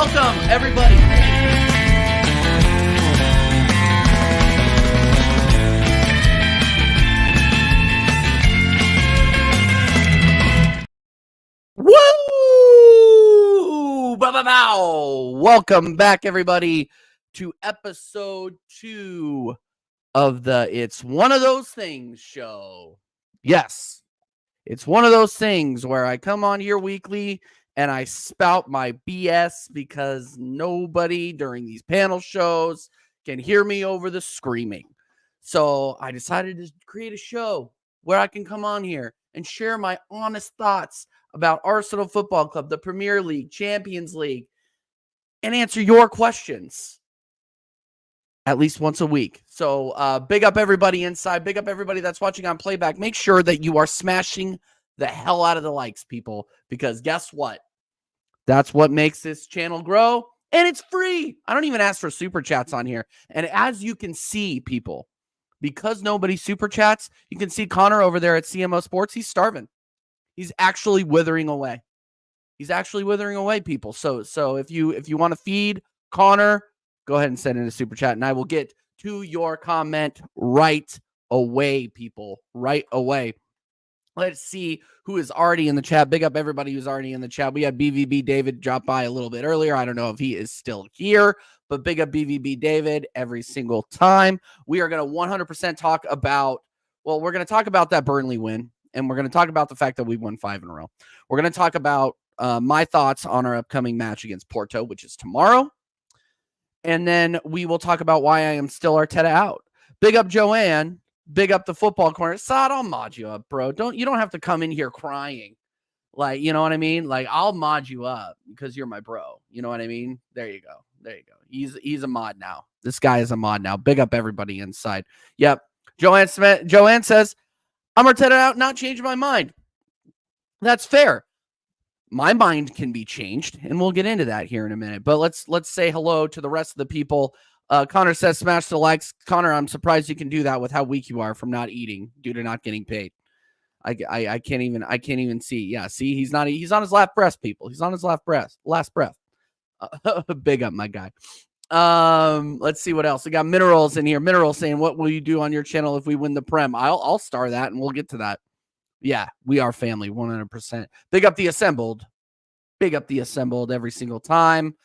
Welcome, everybody. Woo! Bow. Welcome back, everybody, to episode 2 of the It's One of Those Things show. Yes, it's one of those things where I come on here weekly and I spout my BS because nobody during these panel shows can hear me over the screaming. So I decided to create a show where I can come on here and share my honest thoughts about Arsenal Football Club, the Premier League, Champions League, and answer your questions at least once a week. So big up everybody inside. Big up everybody that's watching on playback. Make sure that you are smashing the hell out of the likes, people, because guess what? That's what makes this channel grow, and it's free. I don't even ask for super chats on here. And as you can see, people, because nobody super chats, you can see Connor over there at CMO Sports. He's starving. He's actually withering away. He's actually withering away, people. So if you want to feed Connor, go ahead and send in a super chat, and I will get to your comment right away, people. Right away. Let's see who is already in the chat. Big up everybody who's already in the chat. We had BVB David drop by a little bit earlier. I don't know if he is still here, but big up BVB David every single time. We are going to 100% talk about, we're going to talk about that Burnley win, and we're going to talk about the fact that we won 5 in a row. We're going to talk about my thoughts on our upcoming match against Porto, which is tomorrow. And then we will talk about why I am still Arteta out. Big up Joanne. Big up the football corner. Saad, I'll mod you up, bro. You don't have to come in here crying. Like, you know what I mean? Like, I'll mod you up because you're my bro. You know what I mean? There you go. There you go. He's a mod now. This guy is a mod now. Big up everybody inside. Yep. Joanne says, I'm Arteta out, not changing my mind. That's fair. My mind can be changed, and we'll get into that here in a minute. But let's say hello to the rest of the people. Connor says, smash the likes. Connor, I'm surprised you can do that with how weak you are from not eating due to not getting paid. I can't even see. Yeah, see, he's on his last breath, people. He's on his last breath. Big up, my guy. Let's see what else. We got Minerals in here. Minerals saying, what will you do on your channel if we win the Prem? I'll star that, and we'll get to that. Yeah, we are family, 100%. Big up the assembled. Big up the assembled every single time.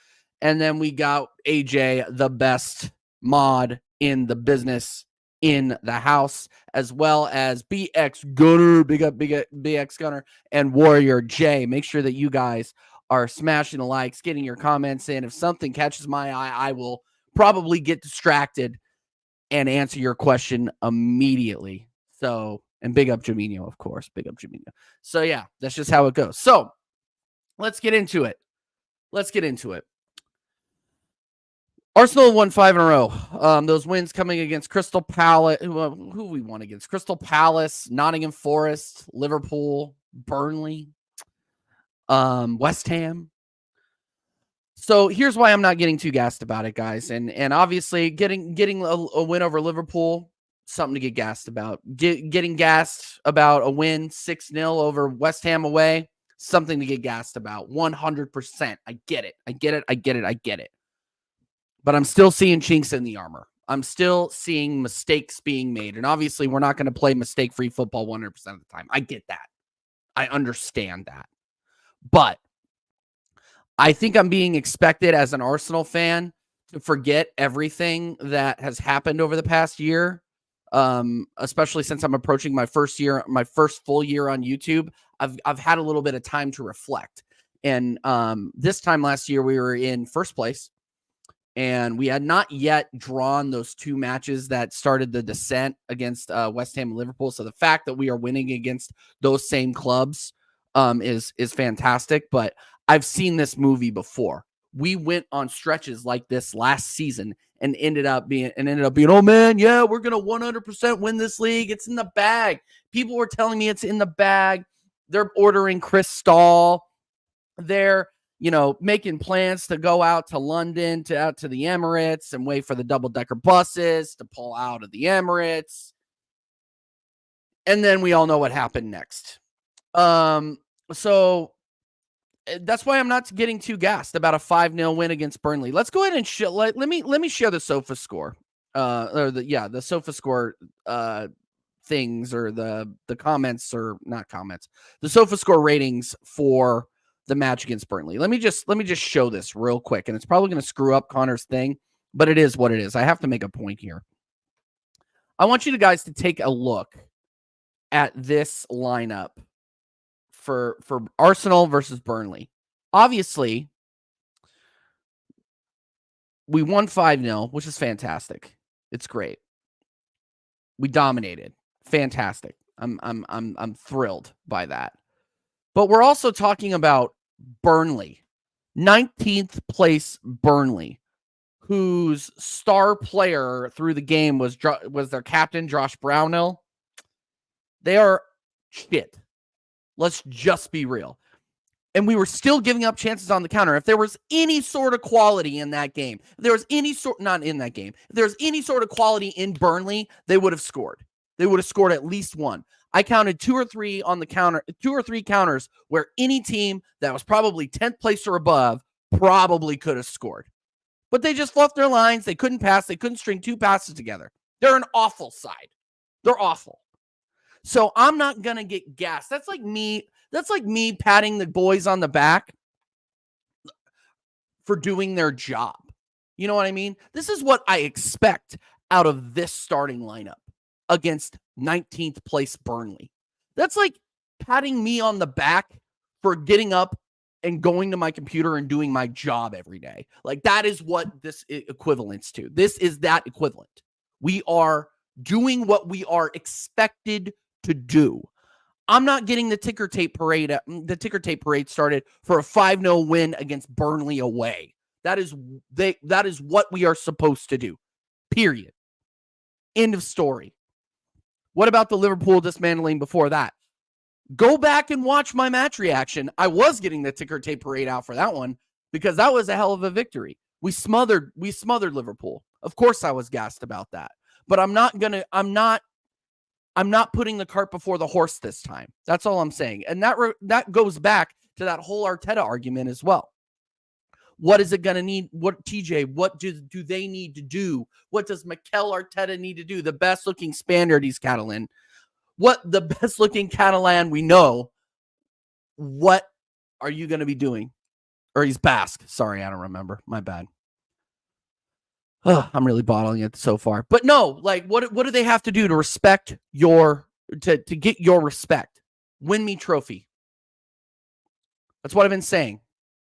And then we got AJ, the best mod in the business, in the house, as well as BX Gunner, big up BX Gunner, and Warrior J. Make sure that you guys are smashing the likes, getting your comments in. If something catches my eye, I will probably get distracted and answer your question immediately. So, and big up Jaminho, of course. Big up Jaminho. So, yeah, that's just how it goes. So, let's get into it. Arsenal won 5 in a row. Those wins coming against Crystal Palace. Who we won against? Crystal Palace, Nottingham Forest, Liverpool, Burnley, West Ham. So here's why I'm not getting too gassed about it, guys. And obviously getting a win over Liverpool, something to get gassed about. Getting gassed about a win 6-0 over West Ham away, something to get gassed about. 100%. I get it. But I'm still seeing chinks in the armor. I'm still seeing mistakes being made. And obviously, we're not going to play mistake-free football 100% of the time. I get that. I understand that. But I think I'm being expected as an Arsenal fan to forget everything that has happened over the past year, especially since I'm approaching my first full year on YouTube. I've had a little bit of time to reflect. And this time last year, we were in first place. And we had not yet drawn those 2 matches that started the descent against West Ham and Liverpool. So the fact that we are winning against those same clubs is fantastic. But I've seen this movie before. We went on stretches like this last season and ended up being, oh man, yeah, we're gonna 100% win this league. It's in the bag. People were telling me it's in the bag. They're ordering Chris Stahl. They're making plans to go out to London, out to the Emirates and wait for the double-decker buses to pull out of the Emirates. And then we all know what happened next. So that's why I'm not getting too gassed about a 5-0 win against Burnley. Let's go ahead and let me share the sofa score. Or the sofa score things, or the comments, or not comments, the sofa score ratings for the match against Burnley. Let me just show this real quick, and it's probably going to screw up Connor's thing, but it is what it is. I have to make a point here. I want you guys to take a look at this lineup for Arsenal versus Burnley. Obviously, we won 5-0, which is fantastic. It's great. We dominated. Fantastic. I'm thrilled by that. But we're also talking about Burnley, 19th place Burnley, whose star player through the game was their captain, Josh Brownhill. They are shit. Let's just be real. And we were still giving up chances on the counter. If there was any sort of quality in that game, if there was any sort of quality in Burnley, they would have scored. They would have scored at least one. I counted 2 or 3 on the counter, 2 or 3 counters where any team that was probably 10th place or above probably could have scored. But they just fluffed their lines. They couldn't pass. They couldn't string 2 passes together. They're an awful side. They're awful. So I'm not going to get gassed. That's like me patting the boys on the back for doing their job. You know what I mean? This is what I expect out of this starting lineup against 19th place Burnley. That's like patting me on the back for getting up and going to my computer and doing my job every day. Like, that is what this equivalents to. This is that equivalent. We are doing what we are expected to do. I'm not getting the ticker tape parade started for a 5-0 win against Burnley away. That is what we are supposed to do. Period. End of story. What about the Liverpool dismantling before that? Go back and watch my match reaction. I was getting the ticker tape parade out for that one because that was a hell of a victory. We smothered Liverpool. Of course I was gassed about that. But I'm not putting the cart before the horse this time. That's all I'm saying. And that goes back to that whole Arteta argument as well. What is it going to need? What do they need to do? What does Mikel Arteta need to do? The best looking Spaniard, he's Catalan. What the best looking Catalan we know. What are you going to be doing? Or he's Basque. Sorry, I don't remember. My bad. I'm really bottling it so far. But no, like, what do they have to do to get your respect? Win me trophy. That's what I've been saying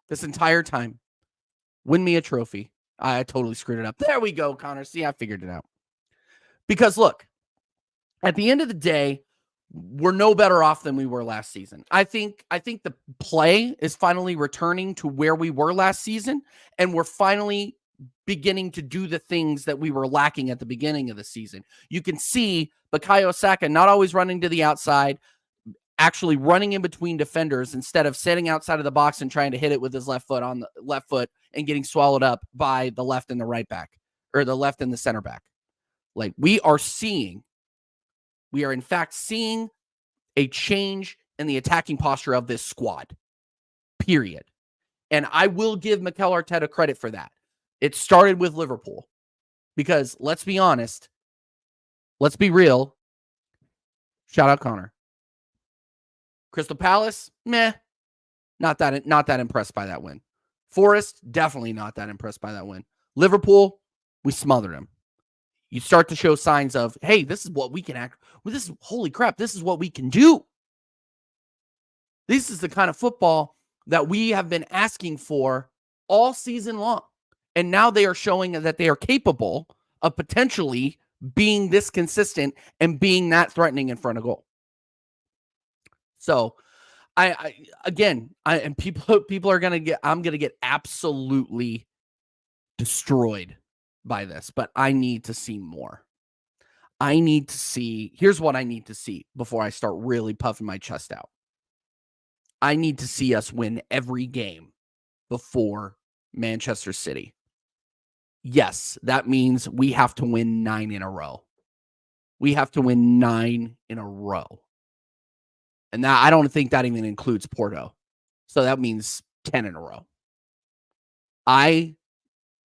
this entire time. Win me a trophy. I totally screwed it up. There we go, Connor. See, I figured it out. Because look, at the end of the day, we're no better off than we were last season. I think the play is finally returning to where we were last season, and we're finally beginning to do the things that we were lacking at the beginning of the season. You can see Bukayo Saka not always running to the outside, actually running in between defenders instead of sitting outside of the box and trying to hit it with his left foot and getting swallowed up by the left and the right back, or the left and the center back. Like, we are in fact seeing a change in the attacking posture of this squad. Period. And I will give Mikel Arteta credit for that. It started with Liverpool because, let's be honest, let's be real. Shout out Connor. Crystal Palace, meh. Not that impressed by that win. Forest, definitely not that impressed by that win. Liverpool, we smothered them. You start to show signs of, hey, this is what we can act. Well, holy crap, this is what we can do. This is the kind of football that we have been asking for all season long. And now they are showing that they are capable of potentially being this consistent and being that threatening in front of goal. So people are I'm going to get absolutely destroyed by this, but I need to see more. Here's what I need to see before I start really puffing my chest out. I need to see us win every game before Manchester City. Yes, that means we have to win 9 in a row. We have to win 9 in a row. And that, I don't think that even includes Porto. So that means 10 in a row. I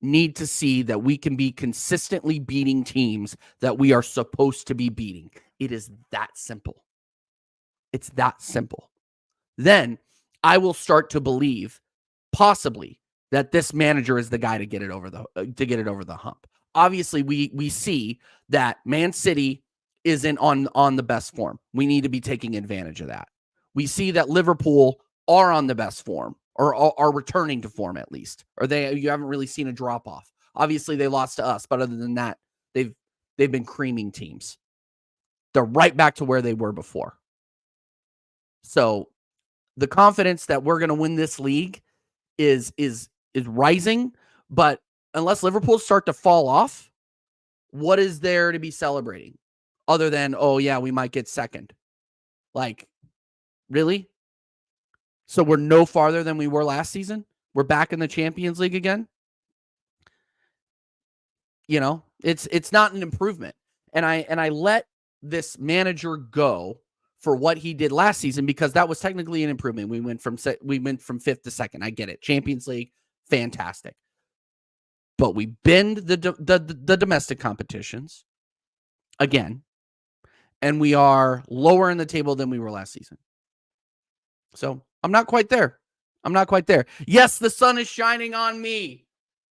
need to see that we can be consistently beating teams that we are supposed to be beating. It is that simple. It's that simple. Then I will start to believe possibly that this manager is the guy to get it over the hump. Obviously, we see that Man City isn't on the best form. We need to be taking advantage of that. We see that Liverpool are on the best form, or are returning to form at least. Or you haven't really seen a drop off. Obviously, they lost to us, but other than that, they've been creaming teams. They're right back to where they were before. So the confidence that we're going to win this league is rising, but unless Liverpool start to fall off, what is there to be celebrating other than, oh yeah, we might get second? Like, really? So we're no farther than we were last season? We're back in the Champions League again? You know, it's not an improvement. And I let this manager go for what he did last season because that was technically an improvement. We went from 5th to 2nd. I get it. Champions League, fantastic. But we bend the domestic competitions again, and we are lower in the table than we were last season. So I'm not quite there. Yes, the sun is shining on me.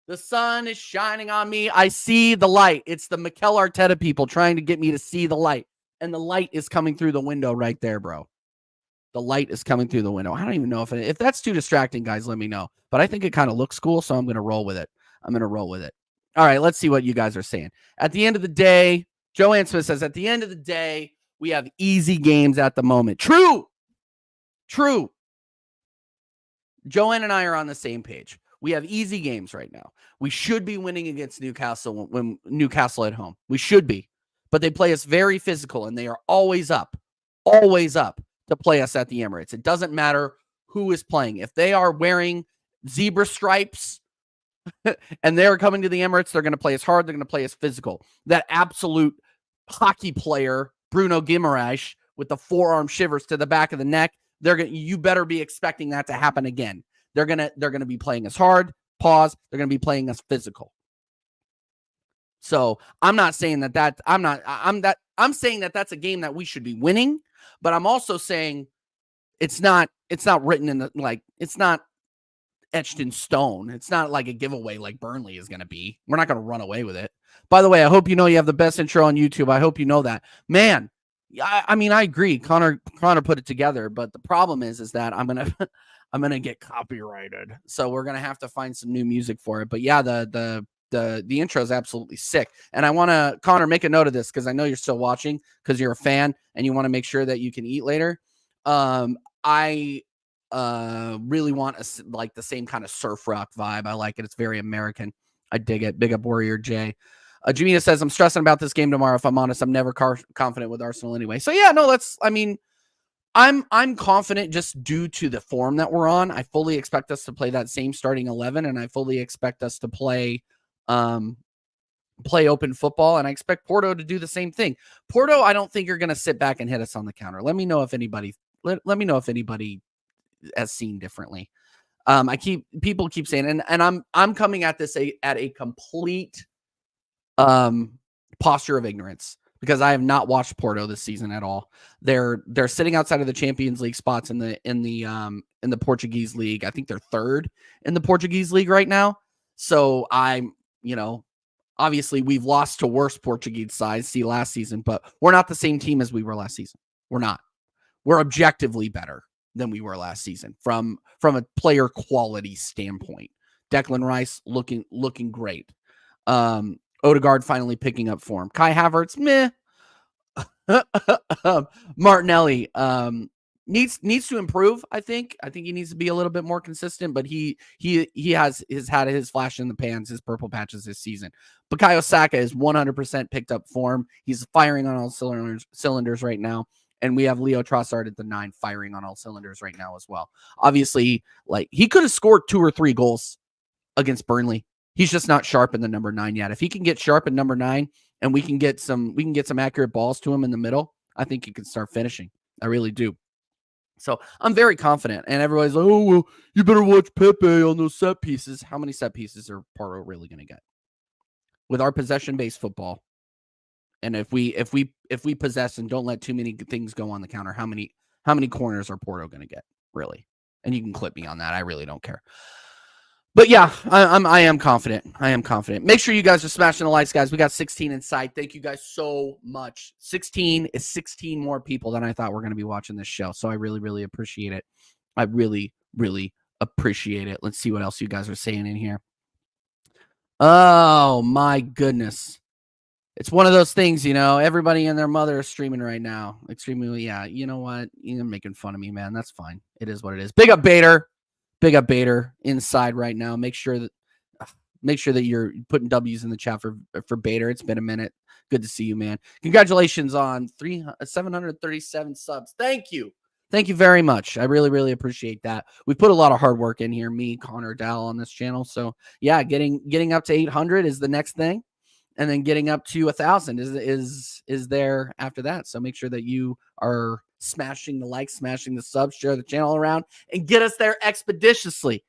The sun is shining on me. I see the light. It's the Mikel Arteta people trying to get me to see the light. And the light is coming through the window right there, bro. The light is coming through the window. I don't even know if that's too distracting, guys, let me know. But I think it kind of looks cool, so I'm going to roll with it. All right, let's see what you guys are saying. At the end of the day, Joanne Smith says, at the end of the day, we have easy games at the moment. True. Joanne and I are on the same page. We have easy games right now. We should be winning against Newcastle when Newcastle at home. We should be. But they play us very physical, and they are always up to play us at the Emirates. It doesn't matter who is playing. If they are wearing zebra stripes and they're coming to the Emirates, they're going to play us hard. They're going to play us physical. That absolute hockey player, Bruno Guimaraes, with the forearm shivers to the back of the neck, you better be expecting that to happen again. They're gonna be playing us hard. Pause. They're gonna be playing us physical. So I'm not saying that. I'm saying that that's a game that we should be winning. But I'm also saying it's not written in it's not etched in stone. It's not like a giveaway like Burnley is gonna be. We're not gonna run away with it. By the way, I hope you know you have the best intro on YouTube. I hope you know that, man. I mean, I agree. Connor put it together, but the problem is that I'm gonna get copyrighted, so we're gonna have to find some new music for it. But yeah, the intro is absolutely sick, and I want to, Connor, make a note of this because I know you're still watching because you're a fan and you want to make sure that you can eat later. I really want the same kind of surf rock vibe. I like it. It's very American. I dig it. Big up Warrior J. Jamina says, I'm stressing about this game tomorrow. If I'm honest, I'm never confident with Arsenal anyway. So yeah, no, I'm confident just due to the form that we're on. I fully expect us to play that same starting 11, and I fully expect us to play open football, and I expect Porto to do the same thing. Porto, I don't think you're going to sit back and hit us on the counter. Let me know if anybody has seen differently. People keep saying, and I'm coming at this at a complete posture of ignorance because I have not watched Porto this season at all. They're sitting outside of the Champions League spots in the Portuguese league. I think they're 3rd in the Portuguese league right now. So obviously we've lost to worse Portuguese sides last season, but we're not the same team as we were last season. We're not. We're objectively better than we were last season from a player quality standpoint. Declan Rice looking great. Odegaard finally picking up form. Kai Havertz, meh. Martinelli needs to improve. I think he needs to be a little bit more consistent, but he has had his flash in the pans, his purple patches this season. Bukayo Saka is 100% picked up form. He's firing on all cylinders right now. And we have Leo Trossard at the 9 firing on all cylinders right now as well. Obviously, he could have scored 2 or 3 goals against Burnley. He's just not sharp in the number 9 yet. If he can get sharp in number 9 and we can get some accurate balls to him in the middle, I think he can start finishing. I really do. So I'm very confident. And everybody's like, oh, well, you better watch Pepe on those set pieces. How many set pieces are Porto really going to get? With our possession-based football, and if we possess and don't let too many things go on the counter, how many corners are Porto going to get, really? And you can clip me on that. I really don't care. But yeah, I am confident. I am confident. Make sure you guys are smashing the likes, guys. We got 16 inside. Thank you guys so much. 16 is 16 more people than I thought were going to be watching this show. So I really, really appreciate it. I really, really appreciate it. Let's see what else you guys are saying in here. Oh my goodness. It's one of those things, everybody and their mother is streaming right now. Extremely, yeah. You know what? You're making fun of me, man. That's fine. It is what it is. Big up Bader inside right now. Make sure that you're putting W's in the chat for Bader. It's been a minute. Good to see you, man. Congratulations on 737 subs. Thank you. Thank you very much. I really, really appreciate that. We put a lot of hard work in here, me, Connor, Dal on this channel. So yeah, getting up to 800 is the next thing. And then getting up to 1,000 is there after that. So make sure that you are smashing the likes, smashing the subs, share the channel around, and get us there expeditiously.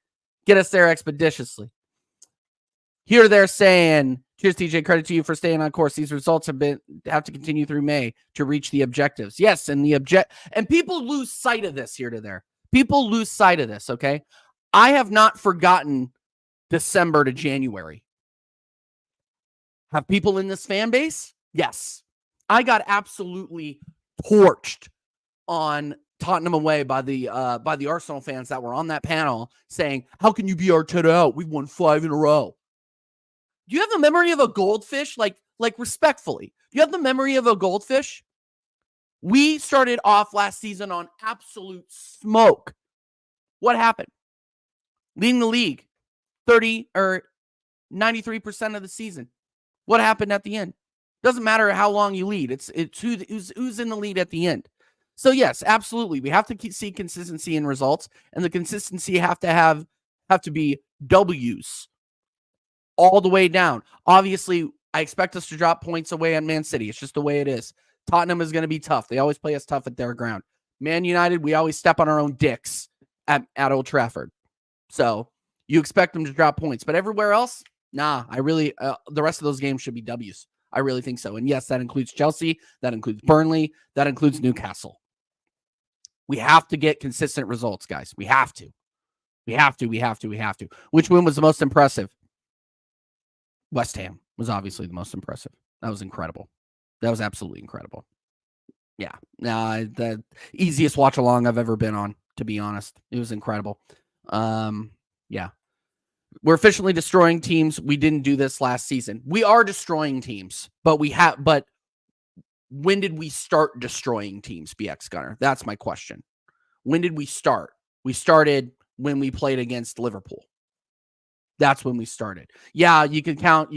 Here they're saying, cheers, TJ. Credit to you for staying on course. These results have to continue through May to reach the objectives. Yes, and and people lose sight of this here to there. People lose sight of this. Okay, I have not forgotten December to January. Have people in this fan base? Yes. I got absolutely torched on Tottenham away by the Arsenal fans that were on that panel saying, how can you be Arteta out? We won 5 in a row. Do you have the memory of a goldfish? Like respectfully, do you have the memory of a goldfish? We started off last season on absolute smoke. What happened? Leading the league 30 or 93% of the season. What happened at the end? Doesn't matter how long you lead. It's who's in the lead at the end. So yes, absolutely. We have to see consistency in results, and the consistency have to be W's all the way down. Obviously, I expect us to drop points away on Man City. It's just the way it is. Tottenham is going to be tough. They always play us tough at their ground. Man United, we always step on our own dicks at Old Trafford. So you expect them to drop points, but everywhere else, nah, I really, the rest of those games should be W's. I really think so. And yes, that includes Chelsea. That includes Burnley. That includes Newcastle. We have to get consistent results, guys. We have to. Which one was the most impressive? West Ham was obviously the most impressive. That was incredible. That was absolutely incredible. Yeah. The easiest watch along I've ever been on, to be honest. It was incredible. Yeah. We're efficiently destroying teams. We didn't do this last season. We are destroying teams, but when did we start destroying teams, BX Gunner? That's my question. When did we start? We started when we played against Liverpool. That's when we started. Yeah, you can count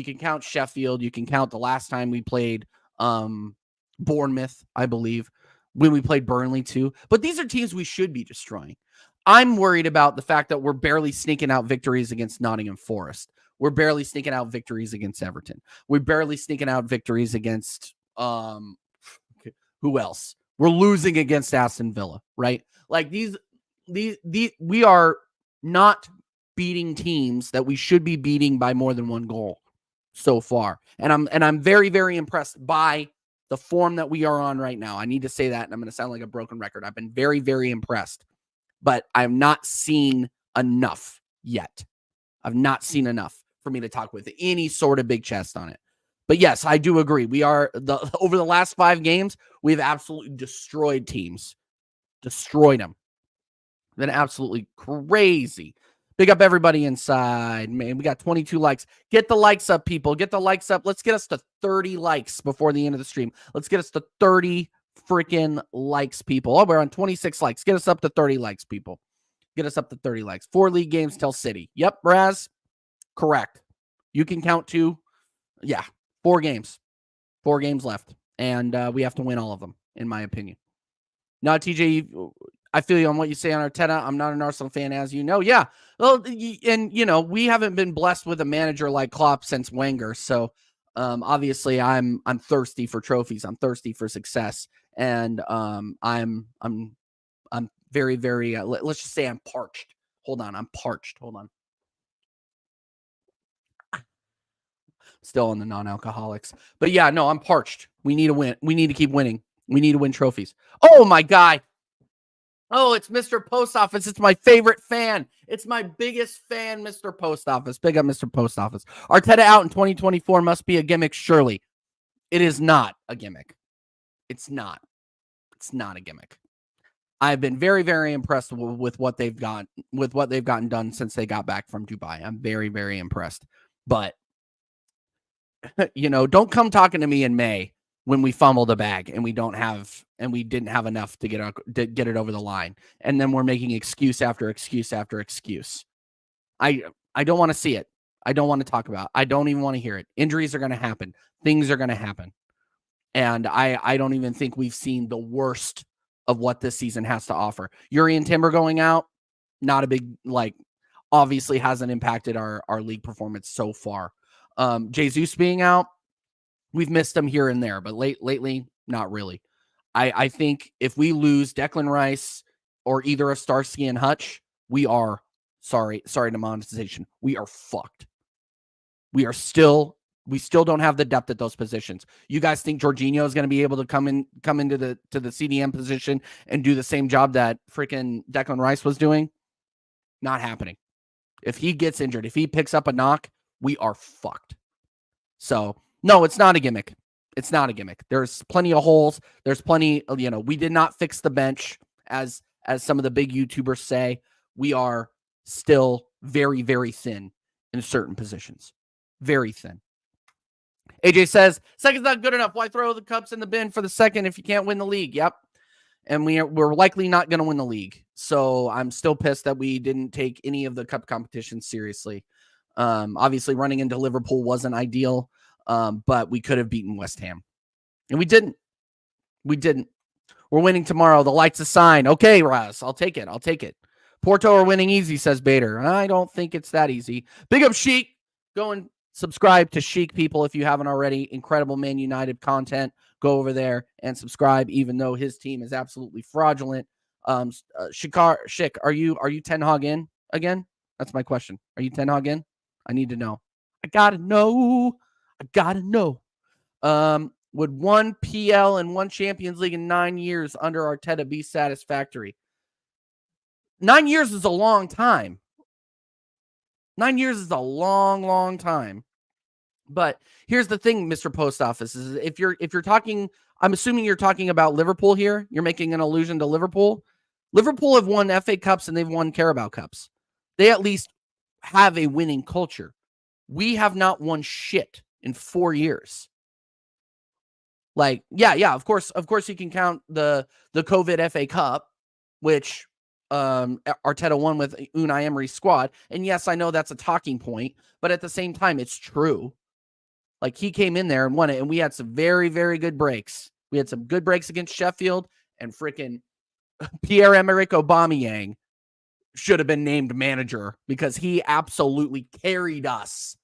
Sheffield. You can count the last time we played Bournemouth, I believe, when we played Burnley too. But these are teams we should be destroying. I'm worried about the fact that we're barely sneaking out victories against Nottingham Forest. We're barely sneaking out victories against Everton. We're barely sneaking out victories against who else? We're losing against Aston Villa, right? Like these we are not beating teams that we should be beating by more than one goal so far. And I'm very, very impressed by the form that we are on right now. I need to say that, and I'm going to sound like a broken record. I've been very, very impressed, but I'm not seeing enough yet. I've not seen enough for me to talk with any sort of big chest on it. But yes, I do agree. We are over the last 5 games, we've absolutely destroyed teams. Destroyed them. Been absolutely crazy. Big up everybody inside. Man, we got 22 likes. Get the likes up, people. Get the likes up. Let's get us to 30 likes before the end of the stream. Let's get us to 30 freaking likes, people. Oh, we're on 26 likes. Get us up to 30 likes, people. Get us up to 30 likes. 4 league games till City. Yep, Raz. Correct. You can count 2. Yeah, 4 games. 4 games left. And we have to win all of them, in my opinion. Now, TJ, I feel you on what you say on Arteta. I'm not an Arsenal fan, as you know. Yeah. Well, and, we haven't been blessed with a manager like Klopp since Wenger. So, obviously, I'm thirsty for trophies. I'm thirsty for success. And I'm very, very, let's just say I'm parched. Hold on. I'm parched. Hold on. Still on the non-alcoholics. But yeah, no, I'm parched. We need to win. We need to keep winning. We need to win trophies. Oh, my God. Oh, it's Mr. Post Office. It's my favorite fan. It's my biggest fan, Mr. Post Office. Big up, Mr. Post Office. Arteta out in 2024 must be a gimmick, surely. It is not a gimmick. It's not. It's not a gimmick. I've been very, very impressed with what they've gotten done since they got back from Dubai. I'm very, very impressed. But don't come talking to me in May when we fumble the bag and we didn't have enough to get it over the line, and then we're making excuse after excuse after excuse. I don't want to see it. I don't want to talk about it. I don't even want to hear it. Injuries are going to happen. Things are going to happen. And I don't even think we've seen the worst of what this season has to offer. Yuri and Timber going out, not a big, obviously hasn't impacted our league performance so far. Jesus being out, we've missed him here and there, but lately, not really. I think if we lose Declan Rice or either of Starsky and Hutch, we are sorry to monetization. We are fucked. We still don't have the depth at those positions. You guys think Jorginho is going to be able to come into the CDM position and do the same job that freaking Declan Rice was doing? Not happening. If he gets injured, if he picks up a knock, we are fucked. So, no, it's not a gimmick. It's not a gimmick. There's plenty of holes. There's plenty of, we did not fix the bench as some of the big YouTubers say. We are still very, very thin in certain positions. Very thin. AJ says, second's not good enough. Why throw the cups in the bin for the second if you can't win the league? Yep. And we're likely not going to win the league. So I'm still pissed that we didn't take any of the cup competitions seriously. Obviously, running into Liverpool wasn't ideal, but we could have beaten West Ham. And we didn't. We're winning tomorrow. The light's a sign. Okay, Raz, I'll take it. Porto are winning easy, says Bader. I don't think it's that easy. Big up, Sheik. Go and subscribe to Sheik, people, if you haven't already. Incredible Man United content. Go over there and subscribe, even though his team is absolutely fraudulent. Shik, are you Ten Hag in again? That's my question. Are you Ten Hag in? I need to know. I gotta know. Would one PL and one Champions League in 9 years under Arteta be satisfactory? 9 years is a long time. 9 years is a long, long time. But here's the thing, Mr. Post Office, is if you're talking, I'm assuming you're talking about Liverpool here. You're making an allusion to Liverpool. Liverpool have won FA Cups and they've won Carabao Cups. They at least have a winning culture. We have not won shit in 4 years. Of course you can count the COVID FA Cup, which Arteta won with Unai Emery's squad. And yes, I know that's a talking point, but at the same time, it's true. He came in there and won it, and we had some very, very good breaks. We had some good breaks against Sheffield, and freaking Pierre-Emerick Aubameyang should have been named manager because he absolutely carried us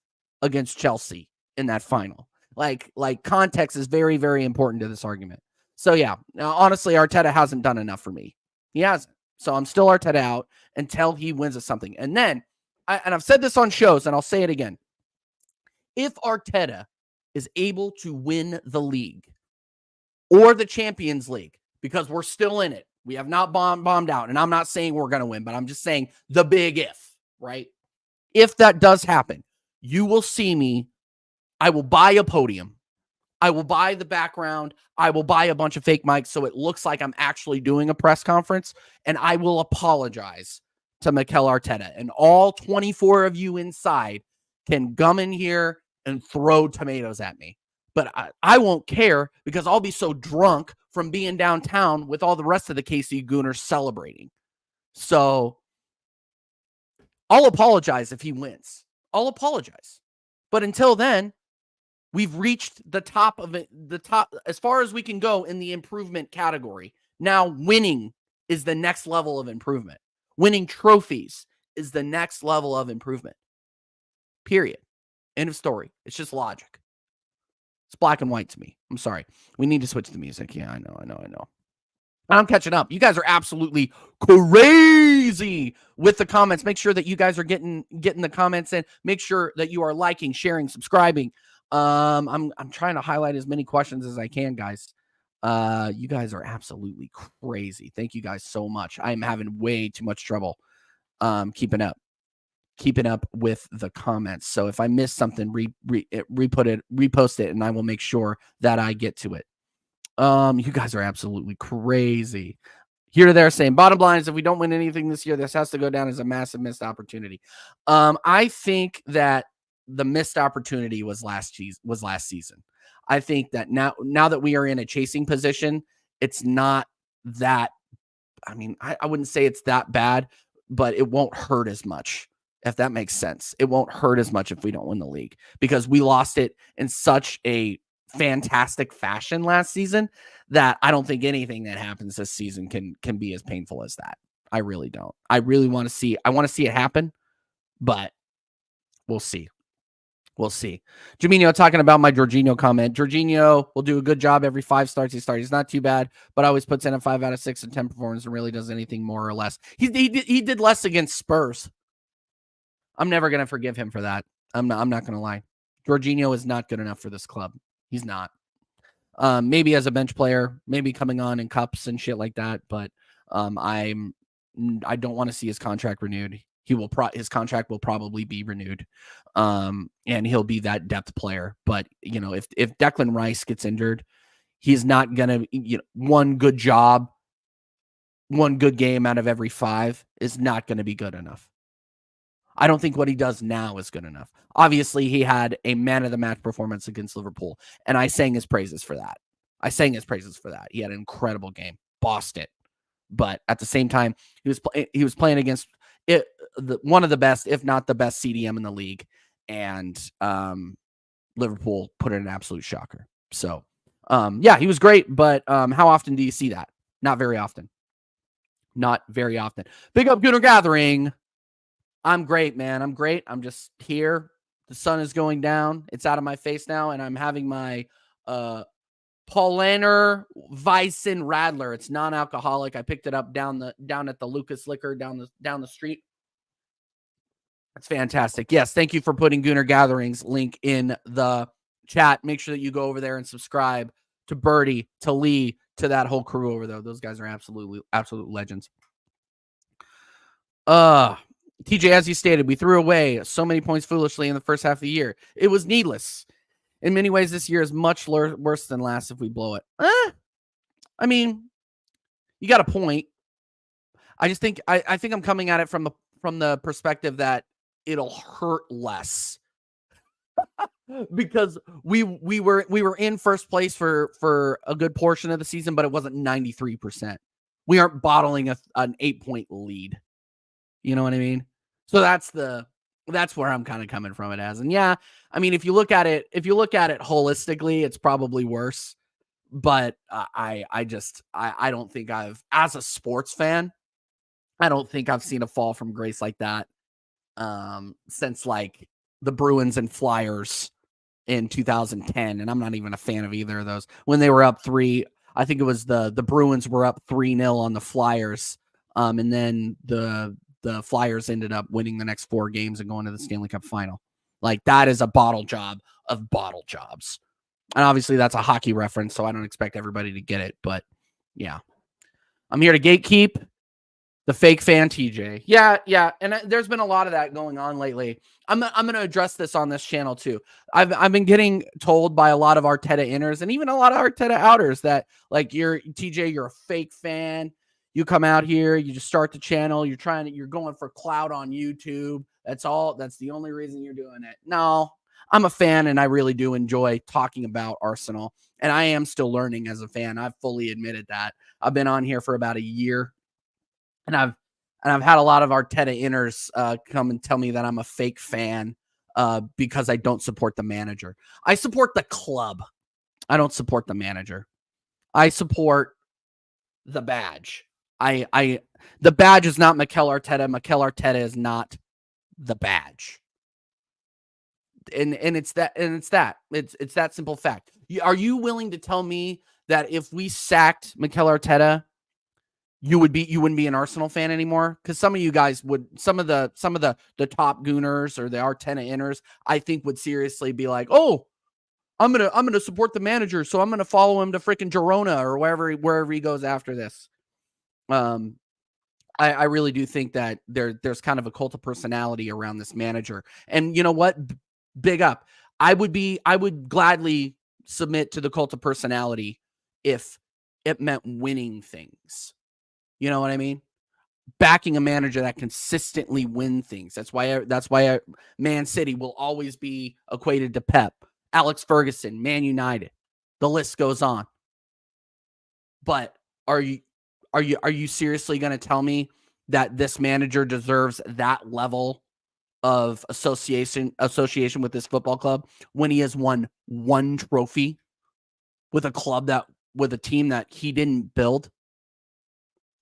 against Chelsea in that final. Context is very, very important to this argument. So yeah, now, honestly, Arteta hasn't done enough for me. He hasn't. So I'm still Arteta out until he wins us something. And then, I've said this on shows, and I'll say it again. If Arteta is able to win the league or the Champions League, because we're still in it, we have not bombed out, and I'm not saying we're going to win, but I'm just saying the big if, right? If that does happen, you will see me. I will buy a podium. I will buy the background. I will buy a bunch of fake mics so it looks like I'm actually doing a press conference, and I will apologize to Mikel Arteta. And all 24 of you inside can gum in here and throw tomatoes at me. But I won't care because I'll be so drunk from being downtown with all the rest of the KC Gooners celebrating. So I'll apologize if he wins. I'll apologize. But until then, we've reached the top of it, as far as we can go in the improvement category. Now, winning is the next level of improvement. Winning trophies is the next level of improvement. Period. End of story. It's just logic. It's black and white to me. I'm sorry. We need to switch the music. Yeah, I know. I'm catching up. You guys are absolutely crazy with the comments. Make sure that you guys are getting the comments in. Make sure that you are liking, sharing, subscribing. I'm trying to highlight as many questions as I can, guys. You guys are absolutely crazy. Thank you guys so much. I'm having way too much trouble keeping up with the comments. So if I miss something, repost it, and I will make sure that I get to it. You guys are absolutely crazy. Here to there saying, bottom line is if we don't win anything this year, this has to go down as a massive missed opportunity. I think that the missed opportunity was last season. I think that now that we are in a chasing position, it's not that. I mean, I wouldn't say it's that bad, but it won't hurt as much, if that makes sense. It won't hurt as much if we don't win the league, because we lost it in such a fantastic fashion last season that I don't think anything that happens this season can be as painful as that. I really don't. I really want to see it happen, but we'll see. We'll see. Jaminho talking about my Jorginho comment. Jorginho will do a good job every 5 starts he starts. He's not too bad, but always puts in a 5 out of 6 and 10 performance and really does anything more or less. He did less against Spurs. I'm never going to forgive him for that. I'm not going to lie. Jorginho is not good enough for this club. He's not. Maybe as a bench player, maybe coming on in cups and shit like that, but I don't want to see his contract renewed. His contract will probably be renewed, and he'll be that depth player. But if Declan Rice gets injured, he's not gonna. One good job, one good game out of every 5 is not going to be good enough. I don't think what he does now is good enough. Obviously, he had a man of the match performance against Liverpool, and I sang his praises for that. He had an incredible game, bossed it. But at the same time, he was playing against one of the best, if not the best, CDM in the league, and Liverpool put in an absolute shocker. So, yeah, he was great, but how often do you see that? Not very often. Not very often. Big up Gooner Gathering. I'm great, man. I'm great. I'm just here. The sun is going down. It's out of my face now, and I'm having my Paulaner Weissen Radler. It's non-alcoholic. I picked it up down at the Lucas Liquor down the street. It's fantastic. Yes, thank you for putting Gooner Gatherings link in the chat. Make sure that you go over there and subscribe to Birdie, to Lee, to that whole crew over there. Those guys are absolute legends. TJ, as you stated, we threw away so many points foolishly in the first half of the year. It was needless. In many ways, this year is much worse than last if we blow it. I mean, you got a point. I just think I think I'm coming at it from the perspective that it'll hurt less. Because we were in first place for a good portion of the season, but it wasn't 93%. We aren't bottling an 8-point lead. You know what I mean? So that's where I'm kind of coming from it as. And yeah, I mean, if you look at it holistically, it's probably worse. But I don't think as a sports fan, I don't think I've seen a fall from grace like that since like the Bruins and Flyers in 2010. And I'm not even a fan of either of those. When they were up 3, I think it was the Bruins were up 3-0 on the Flyers. And then the Flyers ended up winning the next 4 games and going to the Stanley Cup final. Like, that is a bottle job of bottle jobs. And obviously that's a hockey reference, so I don't expect everybody to get it. But yeah, I'm here to gatekeep the fake fan TJ. Yeah. And there's been a lot of that going on lately. I'm going to address this on this channel too. I've been getting told by a lot of Arteta inners and even a lot of Arteta outers that, like, you're a fake fan. You come out here, you just start the channel, you're going for clout on YouTube. That's the only reason you're doing it. No, I'm a fan and I really do enjoy talking about Arsenal. And I am still learning as a fan. I've fully admitted that. I've been on here for about a year. And I've had a lot of Arteta inners come and tell me that I'm a fake fan because I don't support the manager. I support the club. I don't support the manager. I support the badge. The badge is not Mikel Arteta. Mikel Arteta is not the badge. And it's that it's that simple fact. Are you willing to tell me that if we sacked Mikel Arteta you wouldn't be an Arsenal fan anymore, because some of you guys would, some of the top gooners or the Arteta inners, I think, would seriously be like, oh, I'm gonna support the manager, so I'm gonna follow him to freaking Girona or wherever he goes after this. I really do think that there's kind of a cult of personality around this manager. And you know what? Big up. I would gladly submit to the cult of personality if it meant winning things. You know what I mean? Backing a manager that consistently win things. That's why Man City will always be equated to Pep, Alex Ferguson, Man United. The list goes on. But are you seriously going to tell me that this manager deserves that level of association with this football club when he has won one trophy with a team that he didn't build?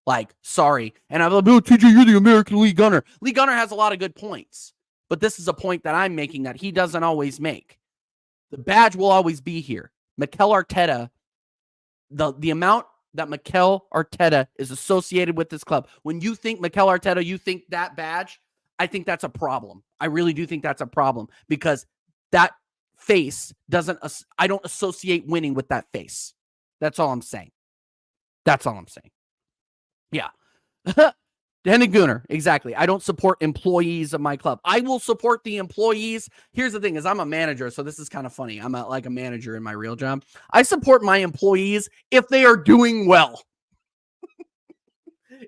Like, sorry. And I'm like, oh, TJ, you're the American Lee Gunner. Lee Gunner has a lot of good points, but this is a point that I'm making that he doesn't always make. The badge will always be here. Mikel Arteta, the amount that Mikel Arteta is associated with this club. When you think Mikel Arteta, you think that badge, I think that's a problem. I really do think that's a problem, because that face I don't associate winning with that face. That's all I'm saying. Yeah. Henry Gunner, exactly. I don't support employees of my club. I will support the employees. Here's the thing, is I'm a manager, so this is kind of funny. I'm like a manager in my real job. I support my employees if they are doing well.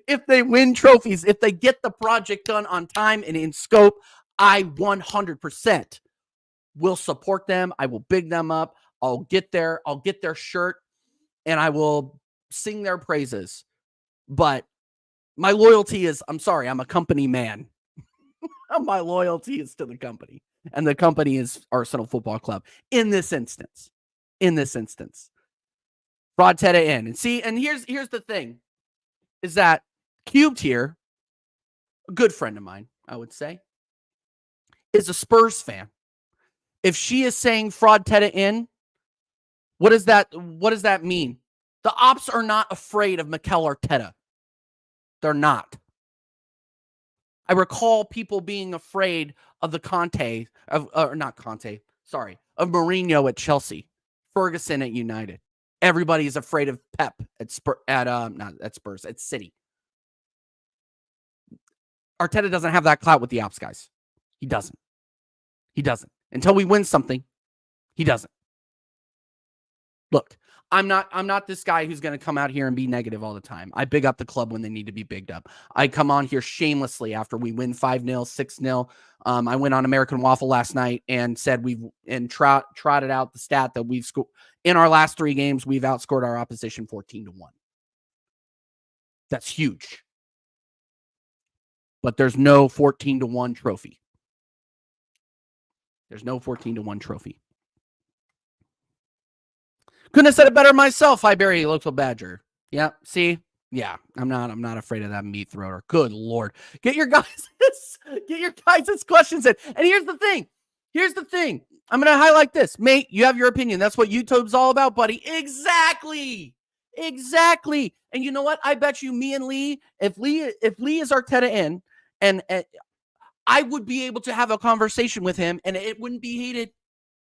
If they win trophies, if they get the project done on time and in scope, I 100% will support them. I will big them up. I'll get their shirt, and I will sing their praises. But my loyalty is, I'm sorry, I'm a company man. My loyalty is to the company, and the company is Arsenal Football Club in this instance. Fraudteta in. And see, and here's the thing, is that Cubed here, a good friend of mine, I would say, is a Spurs fan. If she is saying Fraudteta in, what does that mean? The ops are not afraid of Mikel Arteta. They're not. I recall people being afraid of the of Mourinho at Chelsea, Ferguson at United. Everybody's afraid of Pep at City. Arteta doesn't have that clout with the ops guys. He doesn't. Until we win something, he doesn't. Look, I'm not this guy who's going to come out here and be negative all the time. I big up the club when they need to be bigged up. I come on here shamelessly after we win 5-0, 6-0. I went on American Waffle last night and said trotted out the stat that we've scored in our last 3 games. We've outscored our opposition 14-1. That's huge. But there's no 14-1 trophy. Couldn't have said it better myself. I bury a local badger. Yeah, see? Yeah, I'm not afraid of that meat throater. Good Lord. Get your guys' questions in. And here's the thing. I'm going to highlight this. Mate, you have your opinion. That's what YouTube's all about, buddy. Exactly. And you know what? I bet you me and Lee, if Lee is Arteta in, and I would be able to have a conversation with him, and it wouldn't be heated.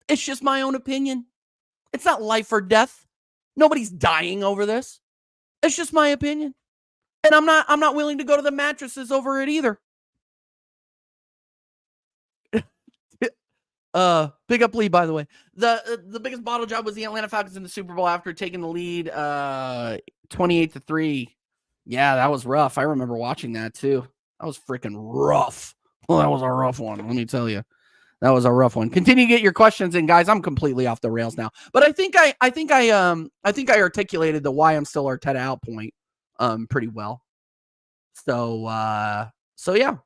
It's just my own opinion. It's not life or death. Nobody's dying over this. It's just my opinion. And I'm not willing to go to the mattresses over it either. Big up Lee, by the way. The biggest bottle job was the Atlanta Falcons in the Super Bowl after taking the lead 28-3. Yeah, that was rough. I remember watching that too. That was freaking rough. Well, that was a rough one, let me tell you. That was a rough one. Continue to get your questions in, guys. I'm completely off the rails now, but I think I articulated the why I'm still Arteta out point pretty well. So yeah,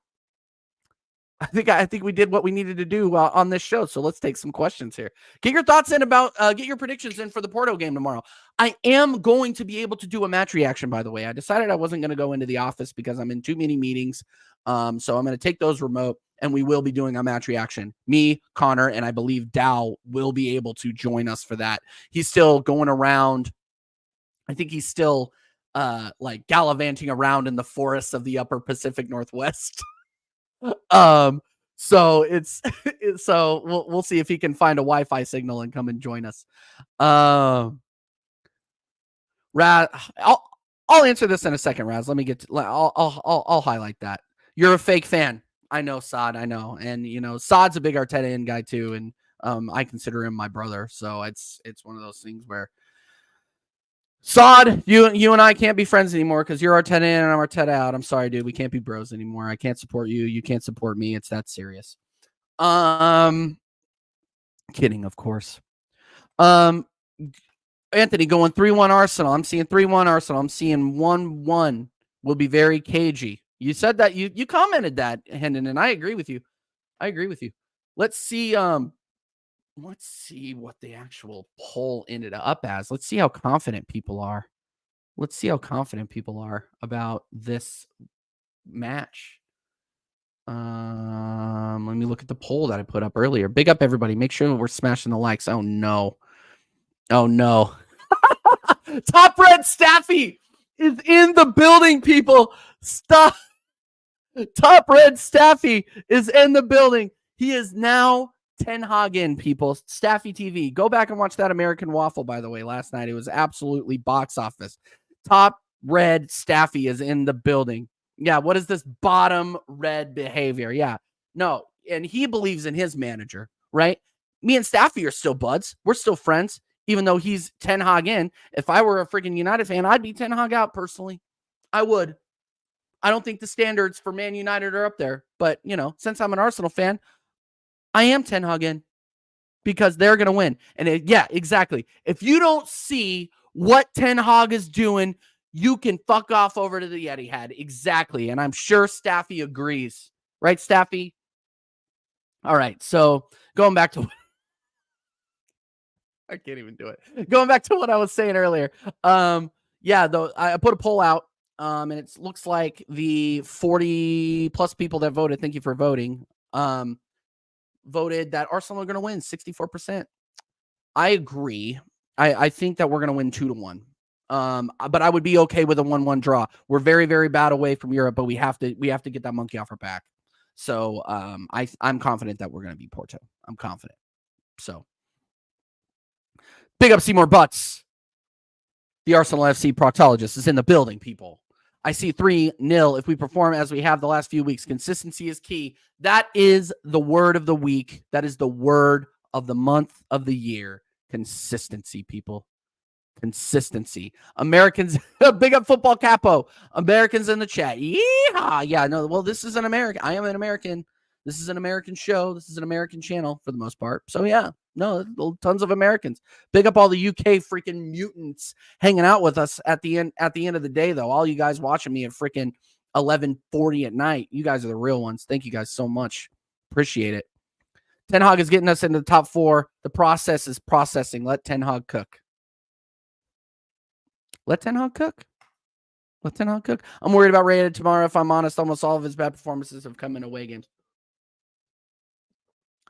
I think we did what we needed to do on this show. So let's take some questions here. Get your thoughts in about get your predictions in for the Porto game tomorrow. I am going to be able to do a match reaction, by the way. I decided I wasn't going to go into the office because I'm in too many meetings. So I'm going to take those remote, and we will be doing a match reaction. Me, Connor, and I believe Dow will be able to join us for that. He's still going around. I think he's still like gallivanting around in the forests of the upper Pacific Northwest. So so we'll see if he can find a Wi-Fi signal and come and join us. Raz, I'll answer this in a second, Raz. Let me get to, I'll highlight that. You're a fake fan. I know, Saad. I know. And, Saad's a big Arteta in guy too. And I consider him my brother. So it's one of those things where Saad, you and I can't be friends anymore because you're Arteta in and I'm Arteta out. I'm sorry, dude. We can't be bros anymore. I can't support you. You can't support me. It's that serious. Kidding, of course. Anthony going 3-1 Arsenal. I'm seeing 3-1 Arsenal. I'm seeing 1-1. Will be very cagey. You said that. You commented that, Hendon, and I agree with you. Let's see what the actual poll ended up as. Let's see how confident people are. About this match. Let me look at the poll that I put up earlier. Big up, everybody. Make sure we're smashing the likes. Oh, no. Top Red Staffy is in the building, people. Stop. Top Red Staffy is in the building. He is now Ten Hag in, people. Staffy TV. Go back and watch that American Waffle, by the way, last night. It was absolutely box office. Top Red Staffy is in the building. Yeah, what is this bottom red behavior? Yeah, no, and he believes in his manager, right? Me and Staffy are still buds. We're still friends, even though he's Ten Hag in. If I were a freaking United fan, I'd be Ten Hag out personally. I would. I don't think the standards for Man United are up there. But, since I'm an Arsenal fan, I am Ten Hag in because they're going to win. And yeah, exactly. If you don't see what Ten Hag is doing, you can fuck off over to the Etihad. Exactly. And I'm sure Staffy agrees. Right, Staffy? All right. So going back to... I can't even do it. Going back to what I was saying earlier. Yeah, though, I put a poll out. And it looks like the 40 plus people that voted, thank you for voting, voted that Arsenal are going to win 64%. I agree. I think that we're going to win 2-1. But I would be okay with a 1-1 draw. We're very, very bad away from Europe, but we have to get that monkey off our back. So I'm confident that we're going to beat Porto. I'm confident. So big up Seymour Butts. The Arsenal FC proctologist is in the building, people. I see 3-0 if we perform as we have the last few weeks. Consistency is key. That is the word of the week. That is the word of the month of the year. Consistency, people. Consistency. Americans, big up Football Capo. Americans in the chat. Yeehaw. Yeah, no, well, this is an American. I am an American. This is an American show. This is an American channel for the most part. So, yeah, no, tons of Americans. Big up all the UK freaking mutants hanging out with us at the end of the day, though. All you guys watching me at freaking 11:40 at night. You guys are the real ones. Thank you guys so much. Appreciate it. Ten Hag is getting us into the top 4. The process is processing. Let Ten Hag cook. Let Ten Hag cook. Let Ten Hag cook. I'm worried about Rated tomorrow. If I'm honest, almost all of his bad performances have come in away games.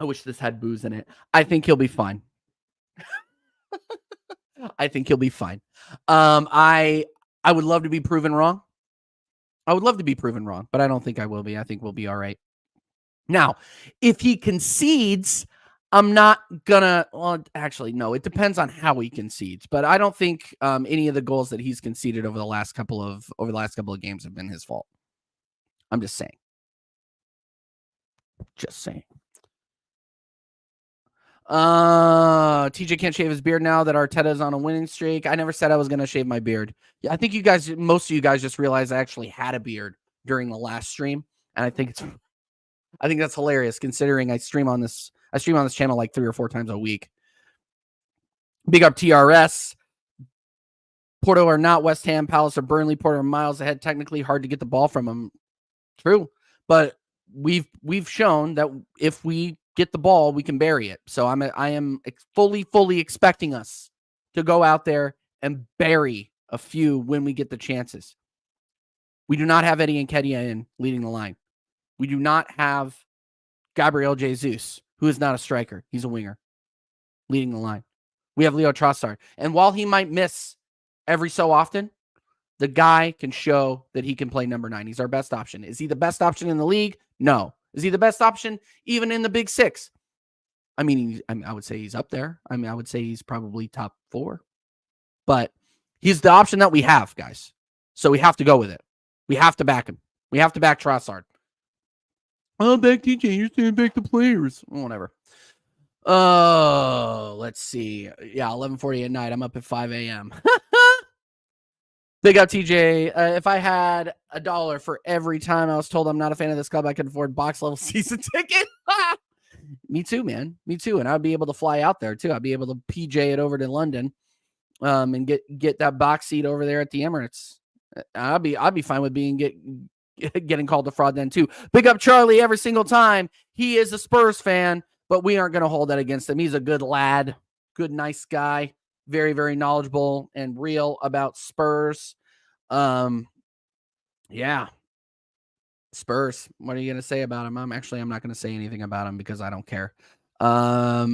I wish this had booze in it. I think he'll be fine. I think he'll be fine. I would love to be proven wrong. But I don't think I will be. I think we'll be all right. Now, if he concedes, I'm not gonna. Well, actually, no. It depends on how he concedes. But I don't think any of the goals that he's conceded over the last couple of games have been his fault. I'm just saying. TJ can't shave his beard now that Arteta's on a winning streak. I never said I was going to shave my beard. Yeah, I think most of you guys just realized I actually had a beard during the last stream. And I think that's hilarious considering I stream on this channel like 3 or 4 times a week. Big up TRS. Porto are not West Ham, Palace or Burnley. Porto are miles ahead. Technically hard to get the ball from them. True. But we've shown that if we get the ball, we can bury it. So I am fully expecting us to go out there and bury a few when we get the chances. We do not have Eddie Nketiah in leading the line. We do not have Gabriel Jesus, who is not a striker. He's a winger leading the line. We have Leo Trossard. And while he might miss every so often, The guy can show that he can play number 9. He's our best option. Is he the best option in the league? No. Is he the best option even in the Big Six? I mean, I would say he's up there. I mean, I would say he's probably top 4. But he's the option that we have, guys. So we have to go with it. We have to back him. We have to back Trossard. I'll back TJ. You're saying back the players. Whatever. Oh, let's see. Yeah, 11:40 at night. I'm up at 5 a.m. Big up, TJ. If I had $1 for every time I was told I'm not a fan of this club, I could afford box level season ticket. Me too, man. Me too. And I'd be able to fly out there too. I'd be able to PJ it over to London, and get that box seat over there at the Emirates. I'd be fine with getting called a fraud then too. Big up Charlie every single time. He is a Spurs fan, but we aren't going to hold that against him. He's a good lad, good, nice guy. Very, very knowledgeable and real about Spurs. Yeah. Spurs. What are you going to say about him? I'm not going to say anything about him because I don't care. I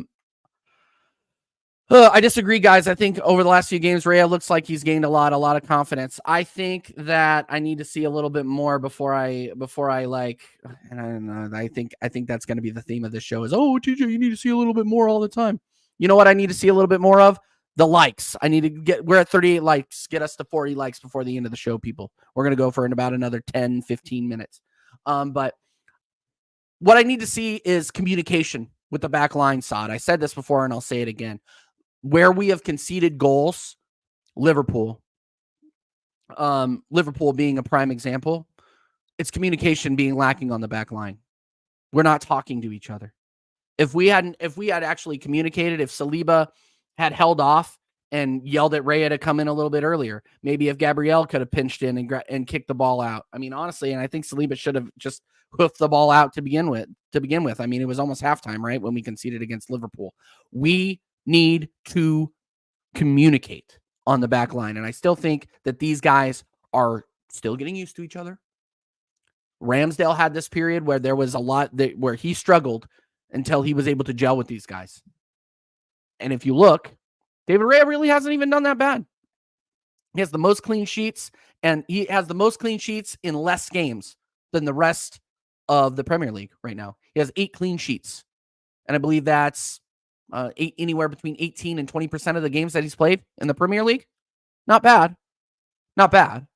disagree, guys. I think over the last few games, Rhea looks like he's gained a lot of confidence. I think that I need to see a little bit more before I like, and I think that's going to be the theme of this show is, oh, TJ, you need to see a little bit more all the time. You know what I need to see a little bit more of? The likes. I need to we're at 38 likes. Get us to 40 likes before the end of the show, people. We're going to go for about another 10, 15 minutes. But what I need to see is communication with the back line side. I said this before and I'll say it again. Where we have conceded goals, Liverpool being a prime example, it's communication being lacking on the back line. We're not talking to each other. If we had actually communicated, if Saliba had held off and yelled at Raya to come in a little bit earlier, maybe if Gabriel could have pinched in and kicked the ball out. I mean, honestly, and I think Saliba should have just hoofed the ball out to begin with. I mean, it was almost halftime, right, when we conceded against Liverpool. We need to communicate on the back line. And I still think that these guys are still getting used to each other. Ramsdale had this period where there was a lot where he struggled until he was able to gel with these guys. And if you look, David Raya really hasn't even done that bad. He has the most clean sheets, and he has the most clean sheets in less games than the rest of the Premier League right now. He has 8 clean sheets. And I believe that's anywhere between 18 and 20% of the games that he's played in the Premier League. Not bad. Not bad.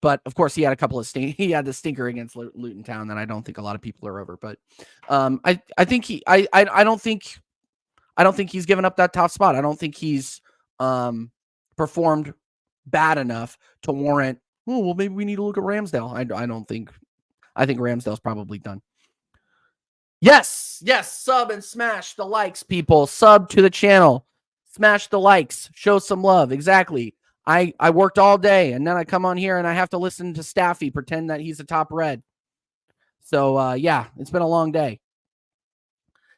But of course, he had a couple of he had the stinker against Luton Town that I don't think a lot of people are over. But I don't think he's given up that top spot. I don't think he's performed bad enough to warrant, oh, well, maybe we need to look at Ramsdale. I think Ramsdale's probably done. Yes, sub and smash the likes, people. Sub to the channel. Smash the likes. Show some love. Exactly. I worked all day, and then I come on here, and I have to listen to Staffy pretend that he's a top red. So, yeah, it's been a long day.